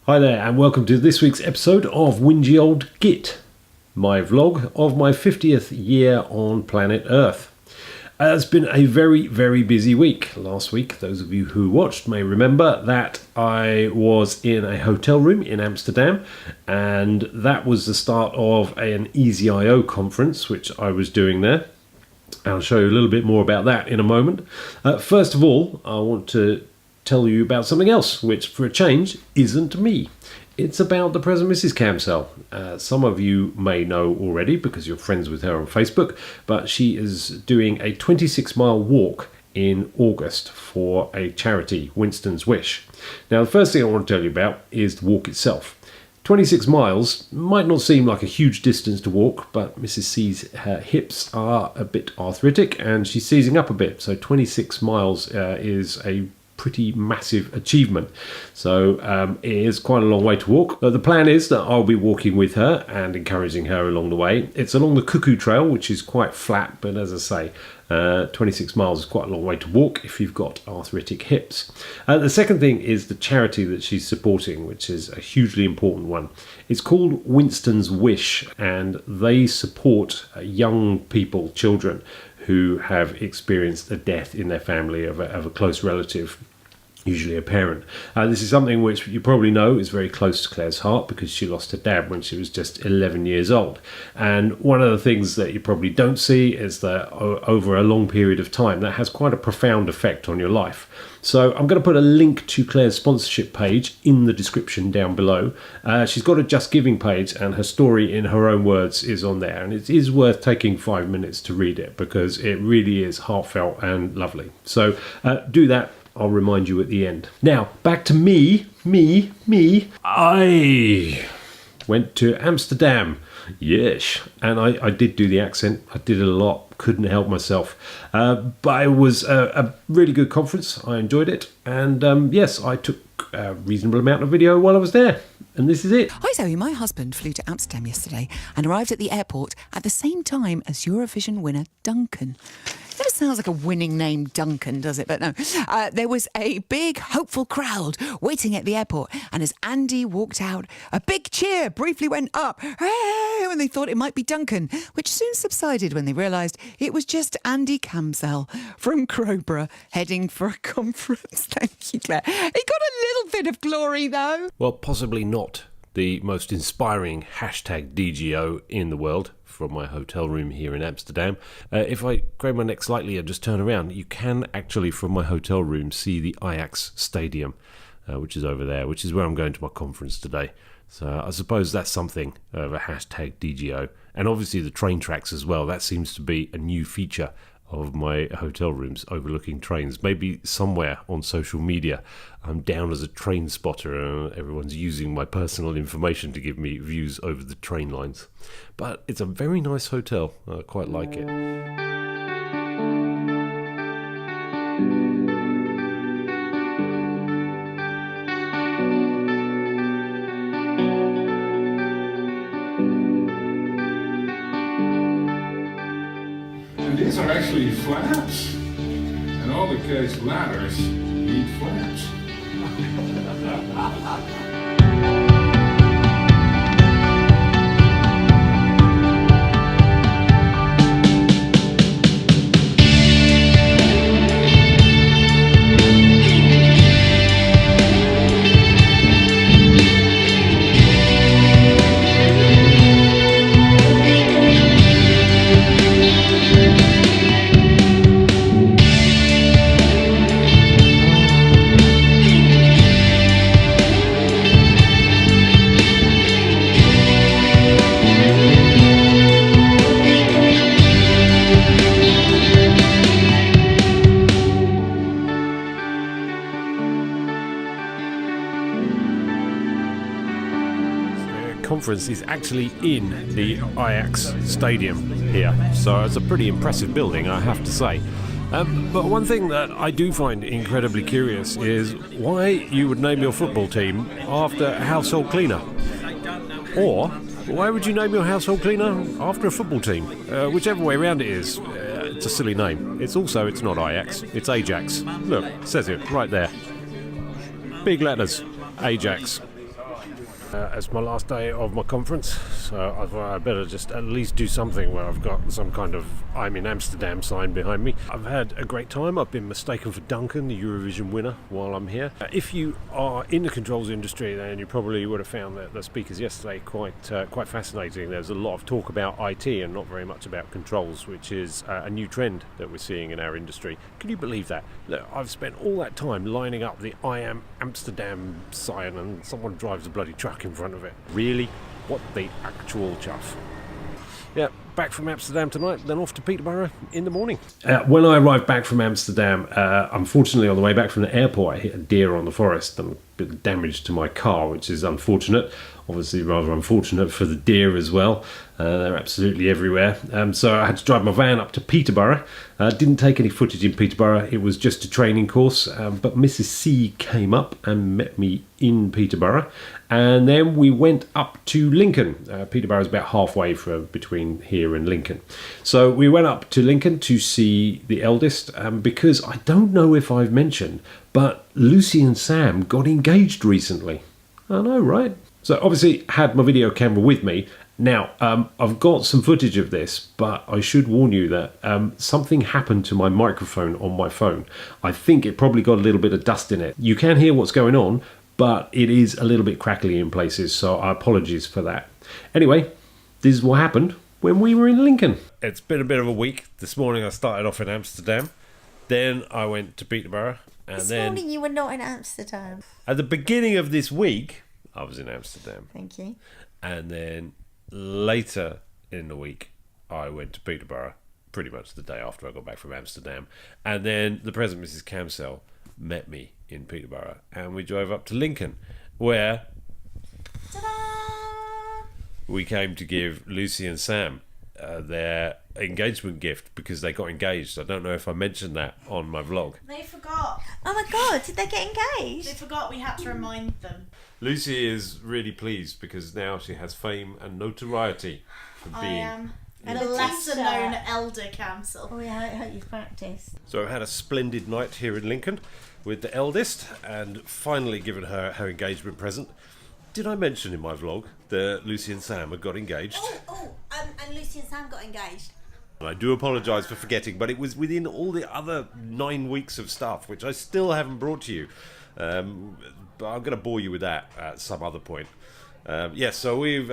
Hi there, and welcome to this week's episode of Whingy Old Git, my vlog of my 50th year on planet Earth. It's been a very, very busy week. Last week, those of you who watched may remember that I was in a hotel room in Amsterdam, and that was the start of an Easy.io conference, which I was doing there. I'll show you a little bit more about that in a moment. First of all, I want to tell you about something else, which for a change isn't me. It's about the present Mrs. Camsell. Some of you may know already because you're friends with her on Facebook, but she is doing a 26-mile walk in August for a charity, Winston's Wish. Now, the first thing I want to tell you about is the walk itself. 26 miles might not seem like a huge distance to walk, but Mrs. C's hips are a bit arthritic and she's seizing up a bit, so 26 miles is a pretty massive achievement. So it is quite a long way to walk. The plan is that I'll be walking with her and encouraging her along the way. It's along the Cuckoo Trail, which is quite flat, but as I say, 26 miles is quite a long way to walk if you've got arthritic hips. The second thing is the charity that she's supporting, which is a hugely important one. It's called Winston's Wish, and they support young people, children, who have experienced a death in their family of a close relative, usually a parent. This is something which you probably know is very close to Claire's heart because she lost her dad when she was just 11 years old. And one of the things that you probably don't see is that over a long period of time, that has quite a profound effect on your life. So I'm going to put a link to Claire's sponsorship page in the description down below. She's got a Just Giving page and her story in her own words is on there. And it is worth taking 5 minutes to read it because it really is heartfelt and lovely. So do that. I'll remind you at the end. Now, back to me. I went to Amsterdam. Yes. And I did do the accent. I did it a lot. Couldn't help myself. But it was a really good conference. I enjoyed it. And yes, I took a reasonable amount of video while I was there. And this is it. Hi Zoe, my husband flew to Amsterdam yesterday and arrived at the airport at the same time as Eurovision winner Duncan. Never sounds like a winning name, Duncan, does it? But no. There was a big, hopeful crowd waiting at the airport. And as Andy walked out, a big cheer briefly went up. Hey! When they thought it might be Duncan, which soon subsided when they realised it was just Andy Camsell from Crowborough heading for a conference. Thank you, Claire. He got a little bit of glory, though. Well, possibly not the most inspiring #DGO in the world from my hotel room here in Amsterdam. If I crane my neck slightly and just turn around, you can actually from my hotel room see the Ajax Stadium, which is over there, which is where I'm going to my conference today. So I suppose that's something of a #DGO. And obviously the train tracks as well. That seems to be a new feature of my hotel rooms overlooking trains. Maybe somewhere on social media I'm down as a train spotter and everyone's using my personal information to give me views over the train lines. But it's a very nice hotel. I quite like it. These are actually flaps, and all the case ladders need flaps. Conference is actually in the Ajax Stadium here, so it's a pretty impressive building, I have to say. But one thing that I do find incredibly curious is why you would name your football team after a household cleaner. Or why would you name your household cleaner after a football team? Whichever way around it is, it's a silly name. It's not Ajax, it's Ajax. Look, it says it right there. Big letters, Ajax. It's my last day of my conference, so I thought I'd better just at least do something where I've got some kind of I'm in Amsterdam sign behind me. I've had a great time. I've been mistaken for Duncan, the Eurovision winner, while I'm here. If you are in the controls industry, then you probably would have found that the speakers yesterday quite fascinating. There's a lot of talk about IT and not very much about controls, which is a new trend that we're seeing in our industry. Can you believe that? Look, I've spent all that time lining up the I am Amsterdam sign and someone drives a bloody truck in front of it. Really? What the actual chuff? Yeah, back from Amsterdam tonight, then off to Peterborough in the morning. When I arrived back from Amsterdam, unfortunately on the way back from the airport, I hit a deer on the forest and a bit of damage to my car, which is unfortunate. Obviously rather unfortunate for the deer as well. They're absolutely everywhere. So I had to drive my van up to Peterborough. Didn't take any footage in Peterborough. It was just a training course. But Mrs. C came up and met me in Peterborough. And then we went up to Lincoln. Peterborough is about halfway between here and Lincoln. So we went up to Lincoln to see the eldest because I don't know if I've mentioned, but Lucy and Sam got engaged recently. I know, right? So obviously had my video camera with me. Now, I've got some footage of this, but I should warn you that something happened to my microphone on my phone. I think it probably got a little bit of dust in it. You can hear what's going on, but it is a little bit crackly in places, so apologies for that. Anyway, this is what happened when we were in Lincoln. It's been a bit of a week. This morning I started off in Amsterdam. Then I went to Peterborough. And this morning you were not in Amsterdam. At the beginning of this week, I was in Amsterdam. Thank you. And then later in the week, I went to Peterborough, pretty much the day after I got back from Amsterdam. And then the present Mrs. Camsell met me in Peterborough, and we drove up to Lincoln, where Ta-da! we came to give Lucy and Sam their engagement gift because they got engaged. I don't know if I mentioned that on my vlog. They forgot. Oh my god, did they get engaged? They forgot we had to remind them. Lucy is really pleased because now she has fame and notoriety for being... I am And the a lesser teacher. known elder council. Oh yeah, I hope you've practiced. So I've had a splendid night here in Lincoln with the eldest and finally given her her engagement present. Did I mention in my vlog that Lucy and Sam had got engaged? And Lucy and Sam got engaged. And I do apologise for forgetting, but it was within all the other 9 weeks of stuff, which I still haven't brought to you. But I'm going to bore you with that at some other point. So we've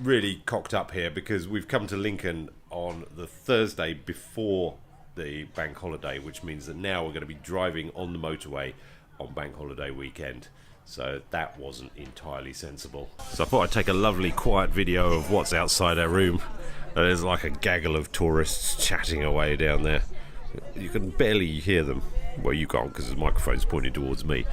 really cocked up here because we've come to Lincoln on the Thursday before the bank holiday, which means that now we're going to be driving on the motorway on bank holiday weekend. So that wasn't entirely sensible. So I thought I'd take a lovely quiet video of what's outside our room. There's like a gaggle of tourists chatting away down there. You can barely hear them. Well, you can't because the microphone's pointed towards me.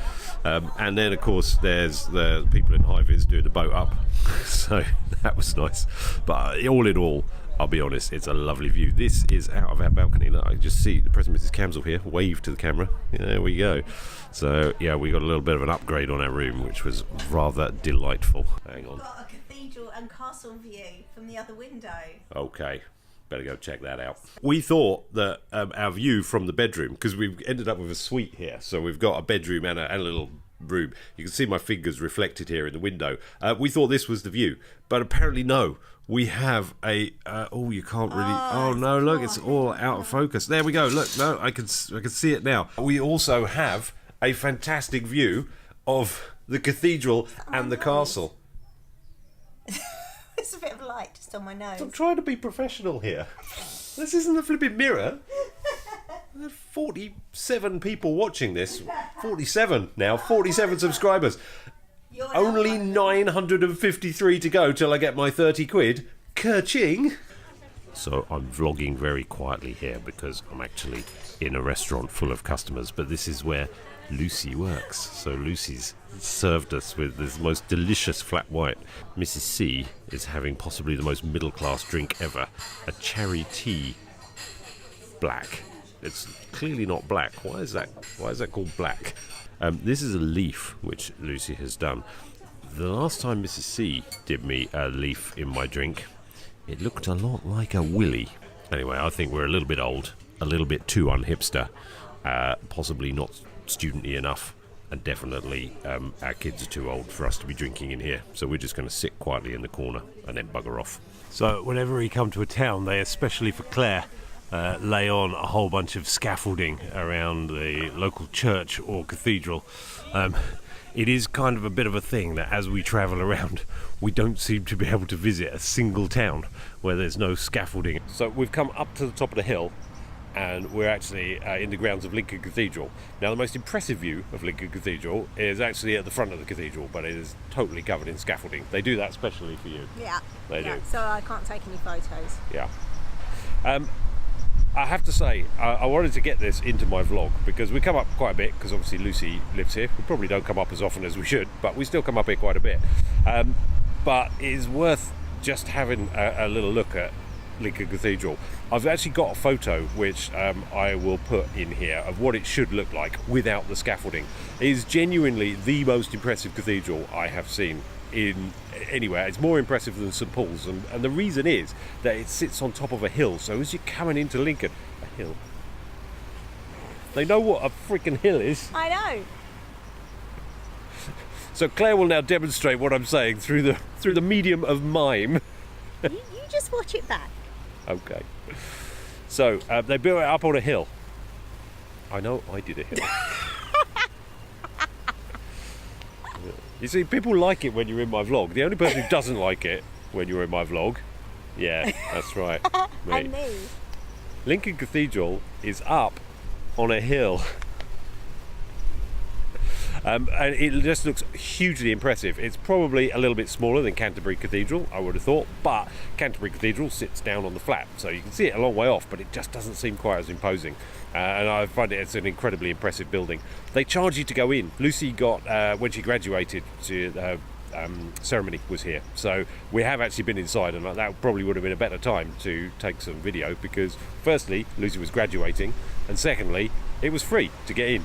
And then, of course, there's the people in high-vis doing the boat up. So that was nice. But all in all, I'll be honest, it's a lovely view. This is out of our balcony. Look, I just see the President Mrs. Camsell here wave to the camera. Yeah, there we go. So, yeah, we got a little bit of an upgrade on our room, which was rather delightful. Hang on. Got a cathedral and castle view from the other window. Okay. Better go check that out. We thought that our view from the bedroom, because we've ended up with a suite here, so we've got a bedroom and a little room. You can see my fingers reflected here in the window. We thought this was the view, but apparently no. We have a you can't really. Oh no! Look, it's all out of focus. There we go. Look, no, I can see it now. We also have a fantastic view of the cathedral and the castle. It's a bit of light just on my nose. I'm trying to be professional here. This isn't a flipping mirror. There are 47 people watching this. 47 now. 47 subscribers. Only 953 to go till I get my 30 quid. Kerching! So I'm vlogging very quietly here because I'm actually in a restaurant full of customers, but this is where Lucy works. So Lucy's served us with this most delicious flat white. Mrs. C is having possibly the most middle class drink ever. A cherry tea black. It's clearly not black. Why is that called black? This is a leaf which Lucy has done. The last time Mrs. C did me a leaf in my drink, it looked a lot like a willy. Anyway, I think we're a little bit old, a little bit too unhipster, possibly not studenty enough. And definitely our kids are too old for us to be drinking in here, so we're just going to sit quietly in the corner and then bugger off. So whenever we come to a town, they, especially for Claire, lay on a whole bunch of scaffolding around the local church or cathedral. It is kind of a bit of a thing that as we travel around, we don't seem to be able to visit a single town where there's no scaffolding. So we've come up to the top of the hill, and we're actually in the grounds of Lincoln Cathedral. Now, the most impressive view of Lincoln Cathedral is actually at the front of the cathedral, but it is totally covered in scaffolding. They do that specially for you. Yeah. They do. So I can't take any photos. Yeah. I have to say, I wanted to get this into my vlog because we come up quite a bit, because obviously Lucy lives here. We probably don't come up as often as we should, but we still come up here quite a bit. But it is worth just having a little look at Lincoln Cathedral. I've actually got a photo which I will put in here of what it should look like without the scaffolding. It is genuinely the most impressive cathedral I have seen in anywhere. It's more impressive than St Paul's, and the reason is that it sits on top of a hill. So as you're coming into Lincoln, a hill. They know what a freaking hill is. I know. So Claire will now demonstrate what I'm saying through the medium of mime. You just watch it back. Okay. So they built it up on a hill. I know I did a hill. You see, people like it when you're in my vlog. The only person who doesn't like it when you're in my vlog, yeah, that's right, me. And me. Lincoln Cathedral is up on a hill. And it just looks hugely impressive. It's probably a little bit smaller than Canterbury Cathedral, I would have thought, but Canterbury Cathedral sits down on the flat, so you can see it a long way off, but it just doesn't seem quite as imposing. And I find it's an incredibly impressive building. They charge you to go in. Lucy got, when she graduated, ceremony was here, so we have actually been inside, and that probably would have been a better time to take some video, because firstly, Lucy was graduating, and secondly, it was free to get in.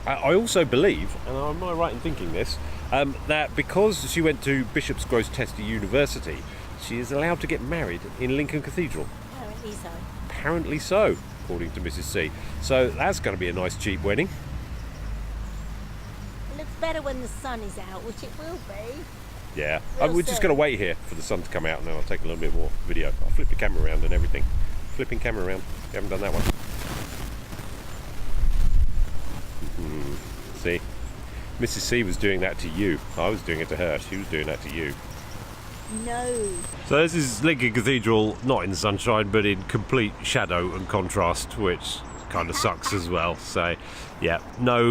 I also believe, and am I right in thinking this, that because she went to Bishop's Grosseteste University, she is allowed to get married in Lincoln Cathedral. Apparently so. Apparently so, according to Mrs. C. So that's going to be a nice cheap wedding. It looks better when the sun is out, which it will be. Yeah, Real we're just soon. going to wait here for the sun to come out, and then I'll take a little bit more video. I'll flip the camera around and everything. Flipping camera around. You haven't done that one. See, Mrs. C was doing that to you. I was doing it to her. She was doing that to you. No. So this is Lincoln Cathedral, not in the sunshine, but in complete shadow and contrast, which kind of sucks as well. So, yeah, no.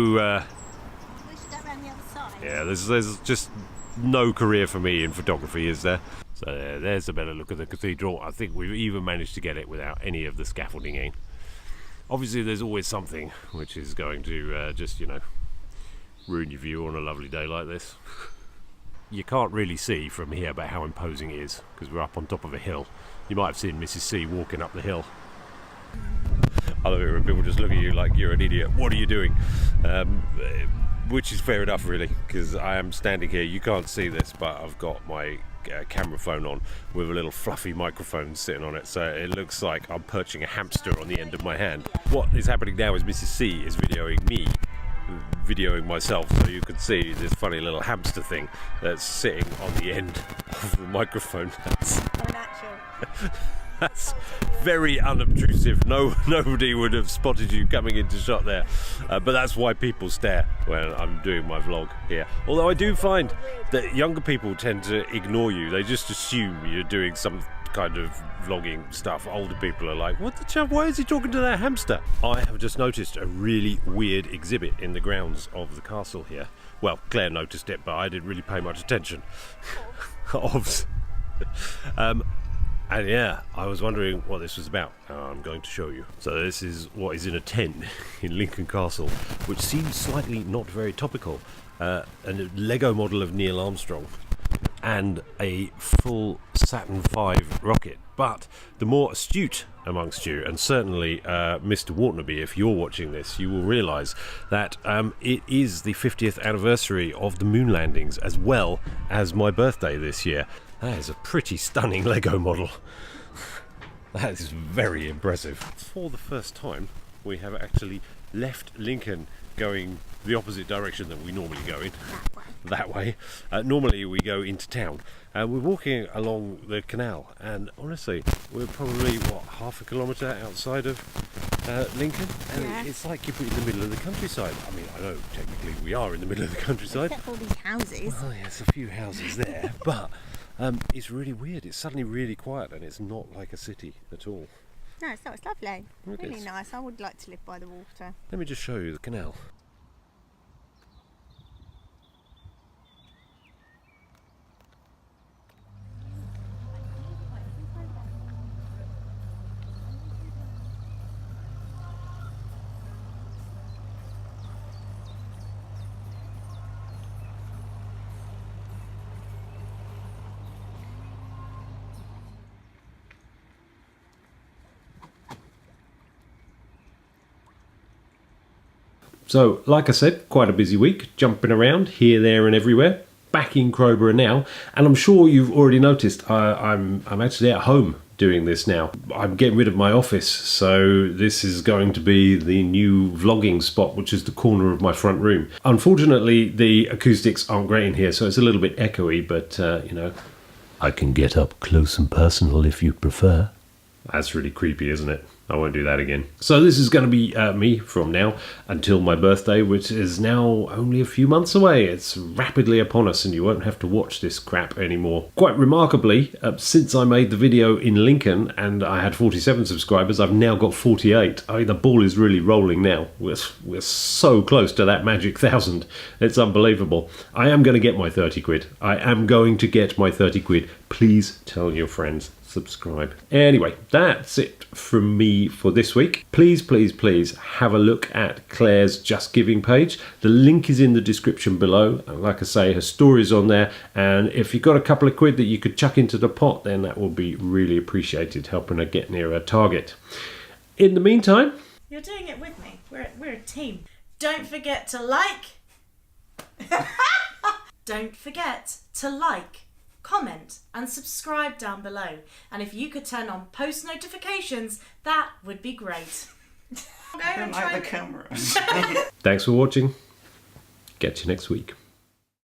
We should go around the other side. Yeah, there's just no career for me in photography, is there? So there's a better look at the cathedral. I think we've even managed to get it without any of the scaffolding in. Obviously, there's always something which is going to just, you know, ruin your view on a lovely day like this. You can't really see from here about how imposing it is, because we're up on top of a hill. You might have seen Mrs. C walking up the hill. I love it when people just look at you like you're an idiot. What are you doing? Which is fair enough, really, because I am standing here. You can't see this, but I've got my camera phone on with a little fluffy microphone sitting on it, so it looks like I'm perching a hamster on the end of my hand. What is happening now is Mrs. C is videoing me videoing myself, so you can see this funny little hamster thing that's sitting on the end of the microphone. That's very unobtrusive. Nobody would have spotted you coming into shot there, but that's why people stare when I'm doing my vlog here. Although I do find that younger people tend to ignore you. They just assume you're doing some kind of vlogging stuff. Older people are like, what the chap, why is he talking to that hamster? I have just noticed a really weird exhibit in the grounds of the castle here. Well, Claire noticed it, but I didn't really pay much attention. And yeah, I was wondering what this was about. I'm going to show you. So this is what is in a tent in Lincoln Castle, which seems slightly not very topical. A Lego model of Neil Armstrong and a full Saturn V rocket. But the more astute amongst you, and certainly Mr. Wartnaby, if you're watching this, you will realise that it is the 50th anniversary of the moon landings, as well as my birthday this year. That is a pretty stunning Lego model. That is very impressive. For the first time, we have actually left Lincoln going the opposite direction that we normally go in. That way. Normally we go into town. We're walking along the canal, and honestly, we're probably, half a kilometre outside of Lincoln, and it's like you're in the middle of the countryside. I mean, I know technically we are in the middle of the countryside. Except for all these houses. Well, yes, a few houses there, but it's really weird. It's suddenly really quiet, and it's not like a city at all. No, it's not. It's lovely. It Really is. nice. I would like to live by the water. Let me just show you the canal. So, like I said, quite a busy week, jumping around here, there and everywhere. Back in Crowborough now, and I'm sure you've already noticed I'm actually at home doing this now. I'm getting rid of my office, so this is going to be the new vlogging spot, which is the corner of my front room. Unfortunately, the acoustics aren't great in here, so it's a little bit echoey, but you know, I can get up close and personal if you prefer. That's really creepy, isn't it? I won't do that again. So this is going to be me from now until my birthday, which is now only a few months away. It's rapidly upon us, and you won't have to watch this crap anymore. Quite remarkably, since I made the video in Lincoln and I had 47 subscribers, I've now got 48. I mean, the ball is really rolling now. We're so close to that magic 1,000. It's unbelievable. I am going to get my 30 quid. I am going to get my 30 quid. Please tell your friends. Subscribe. Anyway, that's it from me for this week. Please, please, please have a look at Claire's Just Giving page. The link is in the description below. And like I say, her story's on there. And if you've got a couple of quid that you could chuck into the pot, then that will be really appreciated, helping her get near her target. In the meantime... You're doing it with me. We're a team. Don't forget to like... Don't forget to like, comment and subscribe down below, and if you could turn on post notifications, that would be great. I don't like the camera. Thanks for watching. Catch you next week.